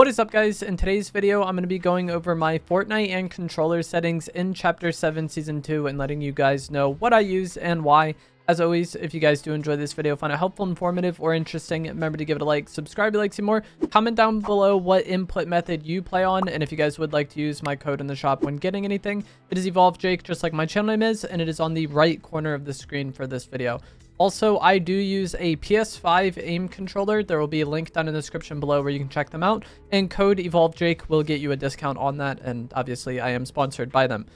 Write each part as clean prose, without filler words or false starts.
What is up, guys? In today's video, I'm going to be going over my Fortnite and controller settings in Chapter 7 Season 2 and letting you guys know what I use and why. As always, if you guys do enjoy this video, find it helpful, informative, or interesting, remember to give it a like, subscribe if you like to see more, comment down below what input method you play on, and if you guys would like to use my code in the shop when getting anything, it is EvolvedJake, just like my channel name is, and it is on the right corner of the screen for this video. Also, I do use a PS5 aim controller. There will be a link down in the description below where you can check them out. And code EvolvedJake will get you a discount on that. And obviously, I am sponsored by them.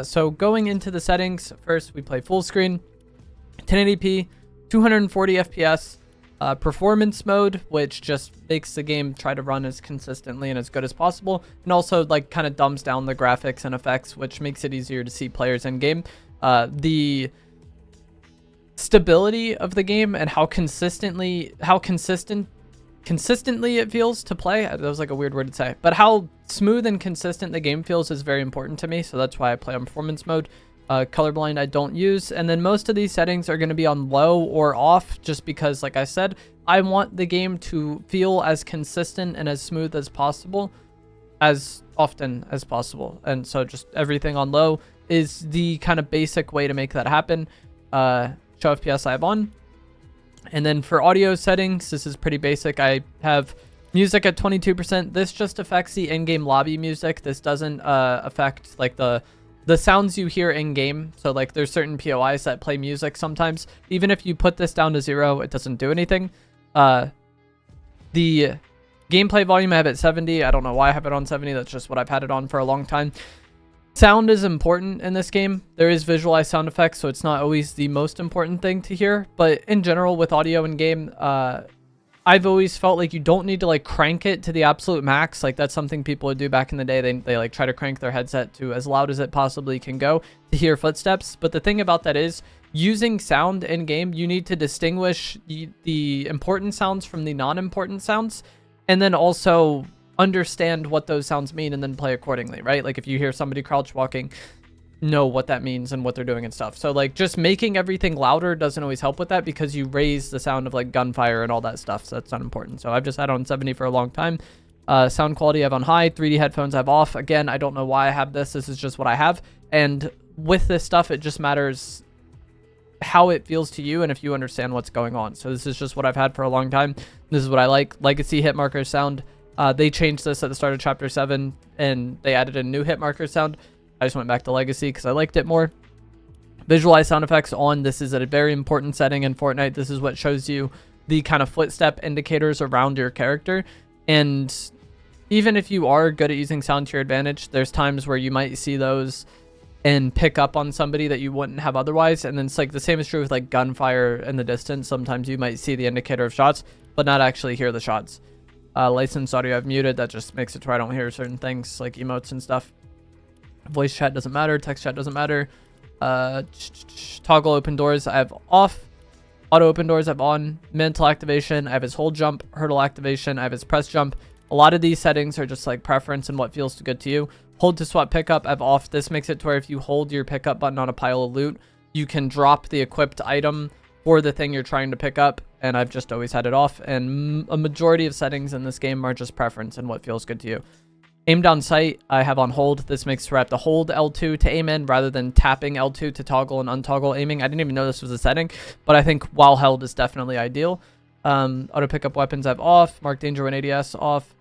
So going into the settings, first we play full screen, 1080p, 240 FPS, performance mode, which just makes the game try to run as consistently and as good as possible. And also like kind of dumbs down the graphics and effects, which makes it easier to see players in game. The stability of the game and how consistently it feels to play, that was like a weird word to say, but how smooth and consistent the game feels is very important to me, so that's why I play on performance mode. Colorblind I don't use, and then most of these settings are going to be on low or off, just because, like I said, I want the game to feel as consistent and as smooth as possible as often as possible, and so just everything on low is the kind of basic way to make that happen. Show FPS I have on. And then for audio settings, this is pretty basic. I have music at 22%. This just affects the in-game lobby music. This doesn't affect like the sounds you hear in-game. So like there's certain POIs that play music sometimes. Even if you put this down to 0, it doesn't do anything. The gameplay volume I have at 70. I don't know why I have it on 70. That's just what I've had it on for a long time. Sound is important in this game. There is visualized sound effects, so it's not always the most important thing to hear. But in general, with audio in game, I've always felt like you don't need to like crank it to the absolute max. Like that's something people would do back in the day. They like try to crank their headset to as loud as it possibly can go to hear footsteps. But the thing about that is, using sound in game, you need to distinguish the important sounds from the non-important sounds, and then also understand what those sounds mean and then play accordingly, right? Like if you hear somebody crouch walking, know what that means and what they're doing and stuff. So like just making everything louder doesn't always help with that, because you raise the sound of like gunfire and all that stuff, so that's not important. So I've just had it on 70 for a long time. Sound quality I have on high. 3D headphones I have off. Again, I don't know why I have this. This is just what I have, and with this stuff it just matters how it feels to you and if you understand what's going on. So this is just what I've had for a long time. This is what I like. Legacy hit marker sound. They changed this at the start of Chapter 7, and they added a new hit marker sound. I just went back to Legacy because I liked it more. Visualize sound effects on. This is a very important setting in Fortnite. This is what shows you the kind of footstep indicators around your character. And even if you are good at using sound to your advantage, there's times where you might see those and pick up on somebody that you wouldn't have otherwise. And then it's like the same is true with like gunfire in the distance. Sometimes you might see the indicator of shots, but not actually hear the shots. Licensed audio I've muted. That just makes it to where I don't hear certain things like emotes and stuff. Voice chat doesn't matter. Text chat doesn't matter. Toggle open doors I have off. Auto open doors I have on. Mental activation I have his hold jump. Hurdle activation I have his press jump. A lot of these settings are just like preference and what feels good to you. Hold to swap pickup I have off. This makes it to where if you hold your pickup button on a pile of loot, you can drop the equipped item for the thing you're trying to pick up, and I've just always had it off. And a majority of settings in this game are just preference and what feels good to you. Aim down sight I have on hold. This makes sure I have to hold L2 to aim in rather than tapping L2 to toggle and untoggle aiming. I didn't even know this was a setting, but I think while held is definitely ideal. Auto pickup weapons I have off. Mark danger when ADS off.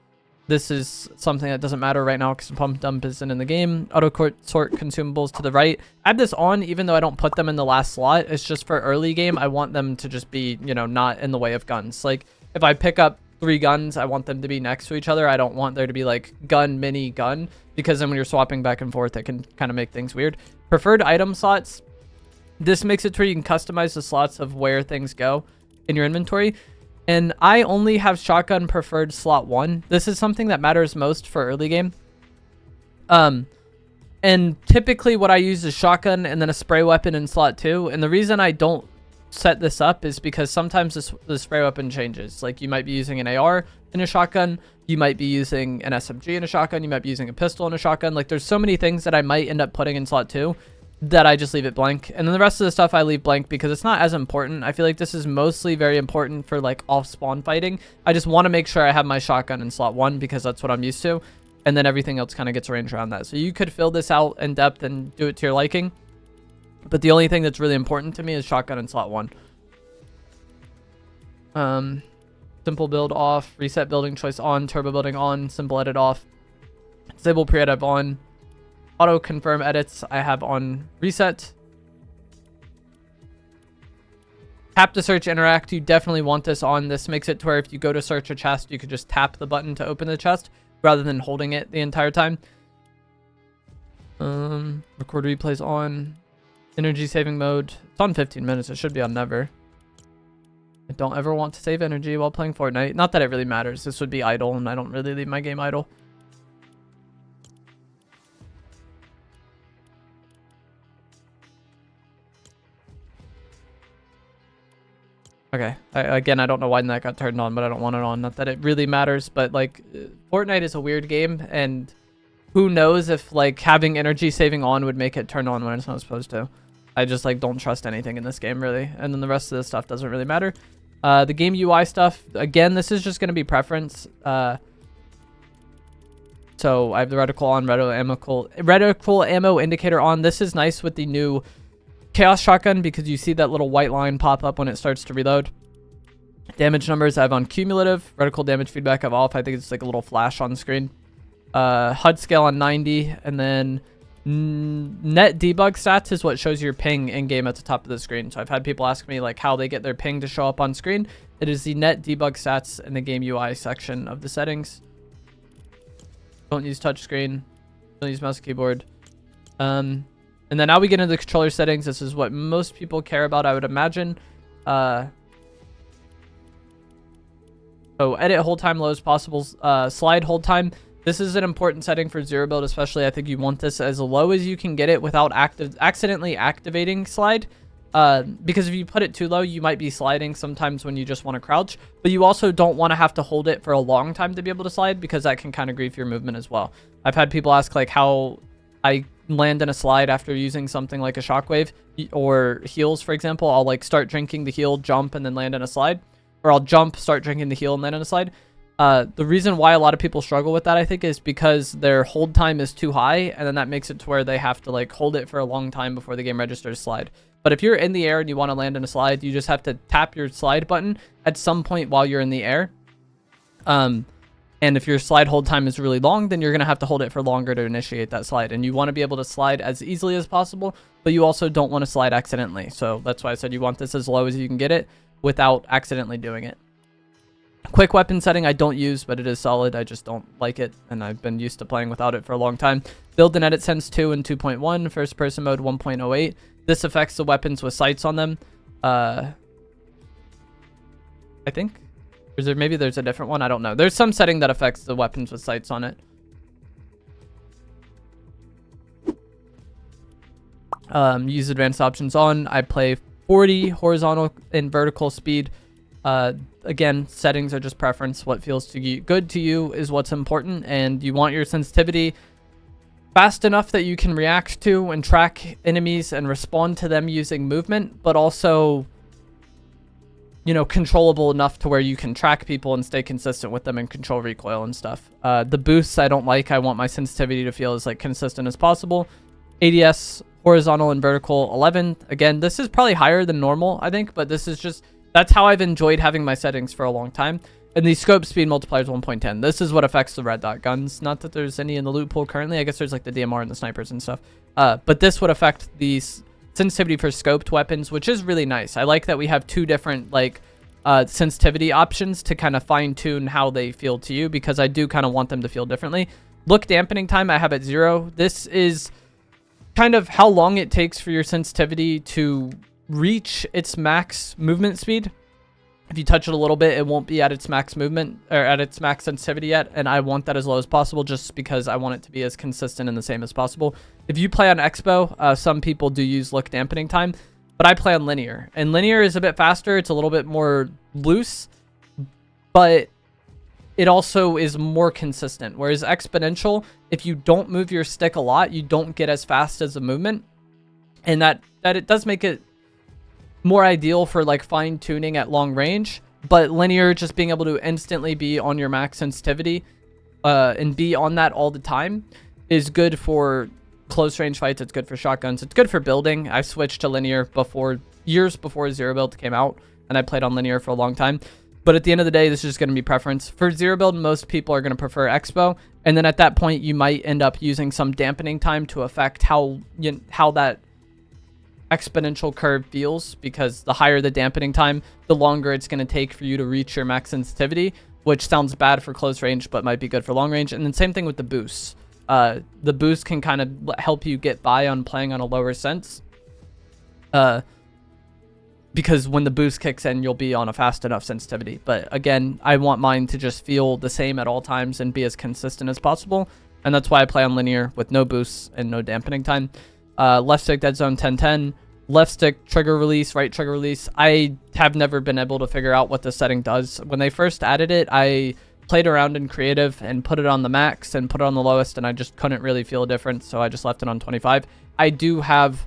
This is something that doesn't matter right now because pump dump isn't in the game. Auto sort consumables to the right. I have this on even though I don't put them in the last slot. It's just for early game. I want them to just be, you know, not in the way of guns. Like if I pick up 3 guns, I want them to be next to each other. I don't want there to be like gun, mini, gun, because then when you're swapping back and forth, it can kind of make things weird. Preferred item slots. This makes it where you can customize the slots of where things go in your inventory. And I only have shotgun preferred slot 1. This is something that matters most for early game. And typically what I use is shotgun and then a spray weapon in slot 2. And the reason I don't set this up is because sometimes the spray weapon changes. Like you might be using an AR in a shotgun. You might be using an SMG in a shotgun. You might be using a pistol in a shotgun. Like there's so many things that I might end up putting in slot 2. that I just leave it blank. And then the rest of the stuff I leave blank because it's not as important. I feel like this is mostly very important for like off spawn fighting. I just want to make sure I have my shotgun in slot 1 because that's what I'm used to. And then everything else kind of gets arranged around that. So you could fill this out in depth and do it to your liking. But the only thing that's really important to me is shotgun in slot 1. Simple build off, reset building choice on, turbo building on, simple edit off, disable pre-edit on, auto confirm edits I have on reset. Tap to search interact, you definitely want this on. This makes it to where if you go to search a chest, you could just tap the button to open the chest rather than holding it the entire time. Record replays on, energy saving mode. It's on 15 minutes, it should be on never. I don't ever want to save energy while playing Fortnite. Not that it really matters. This would be idle, and I don't really leave my game idle. Okay. Again, I don't know why that got turned on, but I don't want it on. Not that it really matters, but like Fortnite is a weird game, and who knows if like having energy saving on would make it turn on when it's not supposed to. I just like don't trust anything in this game really, and then the rest of this stuff doesn't really matter. The game UI stuff, again, this is just going to be preference. So I have the reticle on, reticle ammo indicator on. This is nice with the new Chaos Shotgun because you see that little white line pop up when it starts to reload. Damage numbers I have on cumulative. Reticle damage feedback I have off. I think it's like a little flash on screen. HUD scale on 90, and then net debug stats is what shows your ping in game at the top of the screen. So I've had people ask me like how they get their ping to show up on screen. It is the net debug stats in the game UI section of the settings. Don't use touchscreen. Don't use mouse and keyboard. And then now we get into the controller settings. This is what most people care about, I would imagine. So edit hold time low as possible. Slide hold time. This is an important setting for zero build, especially. I think you want this as low as you can get it without accidentally activating slide. Because if you put it too low, you might be sliding sometimes when you just want to crouch. But you also don't want to have to hold it for a long time to be able to slide, because that can kind of grief your movement as well. I've had people ask like how I land in a slide after using something like a shockwave or heals, for example. I'll like start drinking the heal, jump, and then land in a slide. Or I'll jump, start drinking the heal, and land in a slide. The reason why a lot of people struggle with that, I think, is because their hold time is too high, and then that makes it to where they have to like hold it for a long time before the game registers slide. But if you're in the air and you want to land in a slide, you just have to tap your slide button at some point while you're in the air. And if your slide hold time is really long, then you're going to have to hold it for longer to initiate that slide. And you want to be able to slide as easily as possible, but you also don't want to slide accidentally. So that's why I said you want this as low as you can get it without accidentally doing it. Quick weapon setting I don't use, but it is solid. I just don't like it, and I've been used to playing without it for a long time. Build and edit sense 2 and 2.1. First person mode 1.08. This affects the weapons with sights on them. I think. Or is there, maybe there's a different one? I don't know. There's some setting that affects the weapons with sights on it. Use advanced options on. I play 40 horizontal and vertical speed. Again, settings are just preference. What feels good to you is what's important, and you want your sensitivity fast enough that you can react to and track enemies and respond to them using movement, but also, you know, controllable enough to where you can track people and stay consistent with them and control recoil and stuff. The boosts I don't like. I want my sensitivity to feel as like consistent as possible. ADS, horizontal and vertical 11. Again, this is probably higher than normal, I think, but this is just, that's how I've enjoyed having my settings for a long time. And the scope speed multiplier is 1.10. This is what affects the red dot guns. Not that there's any in the loot pool currently. I guess there's like the DMR and the snipers and stuff. But this would affect the sensitivity for scoped weapons, which is really nice. I like that we have two different like sensitivity options to kind of fine tune how they feel to you, because I do kind of want them to feel differently. Look dampening time I have at 0. This is kind of how long it takes for your sensitivity to reach its max movement speed. If you touch it a little bit, it won't be at its max movement or at its max sensitivity yet, and I want that as low as possible just because I want it to be as consistent and the same as possible. If you play on Expo, some people do use look dampening time, but I play on linear, and linear is a bit faster. It's a little bit more loose, but it also is more consistent, whereas exponential, if you don't move your stick a lot, you don't get as fast as the movement. and that it does make it more ideal for like fine tuning at long range. But linear, just being able to instantly be on your max sensitivity and be on that all the time is good for close range fights. It's good for shotguns. It's good for building. I switched to linear years before zero build came out, and I played on linear for a long time. But at the end of the day, this is just going to be preference. For zero build, most people are going to prefer expo, and then at that point, you might end up using some dampening time to affect how that exponential curve feels, because the higher the dampening time, the longer it's going to take for you to reach your max sensitivity, which sounds bad for close range, but might be good for long range. And then same thing with the boosts. The boost can kind of help you get by on playing on a lower sense. Because when the boost kicks in, you'll be on a fast enough sensitivity. But again, I want mine to just feel the same at all times and be as consistent as possible. And that's why I play on linear with no boosts and no dampening time. Left stick dead zone 10-10. Left stick trigger release, right trigger release. I have never been able to figure out what the setting does. When they first added it, I played around in creative and put it on the max and put it on the lowest, and I just couldn't really feel a difference, so I just left it on 25. I do have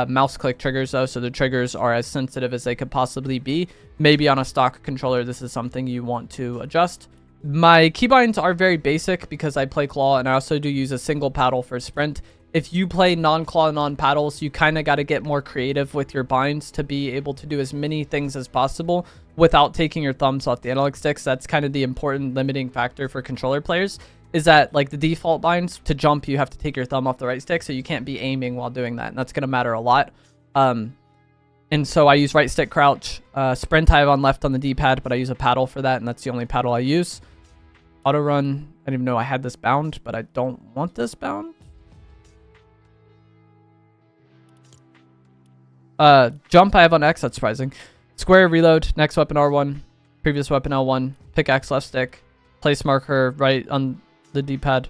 mouse click triggers though, so the triggers are as sensitive as they could possibly be. Maybe on a stock controller, this is something you want to adjust. My keybinds are very basic because I play claw, and I also do use a single paddle for sprint. If you play non-claw, non-paddles, you kind of got to get more creative with your binds to be able to do as many things as possible without taking your thumbs off the analog sticks. That's kind of the important limiting factor for controller players, is that like the default binds, to jump, you have to take your thumb off the right stick, so you can't be aiming while doing that, and that's going to matter a lot. And so I use right stick crouch. Sprint I have on left on the D-pad, but I use a paddle for that, and that's the only paddle I use. Auto run, I didn't even know I had this bound, but I don't want this bound. Jump I have on X, that's surprising. Square, reload, next weapon R1, previous weapon L1, pickaxe left stick, place marker right on the D-pad.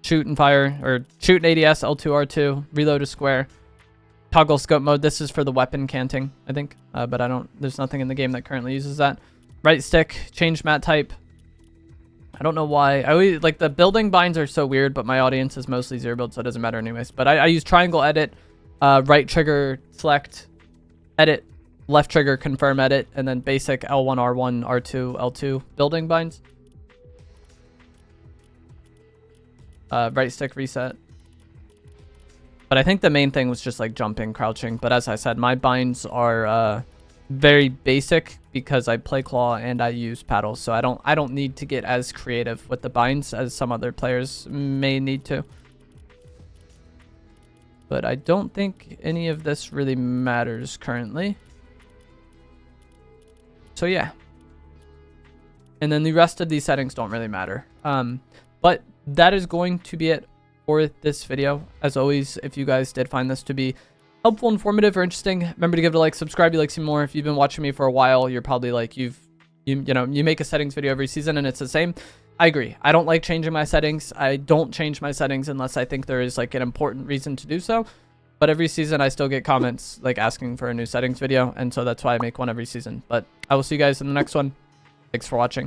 Shoot and fire, or shoot and ADS, L2, R2, reload is square. Toggle scope mode, this is for the weapon canting, I think, but there's nothing in the game that currently uses that. Right stick, change mat type. I don't know why. I always, like, the building binds are so weird, but my audience is mostly zero build, so it doesn't matter anyways. But I use triangle edit, right trigger select, edit, left trigger confirm edit, and then basic L1, R1, R2, L2 building binds. Right stick reset. But I think the main thing was just like jumping, crouching. But as I said, my binds are very basic because I play claw and I use paddles, so I don't need to get as creative with the binds as some other players may need to. But I don't think any of this really matters currently. So yeah. And then the rest of these settings don't really matter. But that is going to be it for this video. As always, if you guys did find this to be helpful, informative, or interesting, remember to give it a like, subscribe if you like some more. If you've been watching me for a while, you're probably like, you make a settings video every season and it's the same. I agree. I don't like changing my settings. I don't change my settings unless I think there is like an important reason to do so. But every season I still get comments like asking for a new settings video, and so that's why I make one every season. But I will see you guys in the next one. Thanks for watching.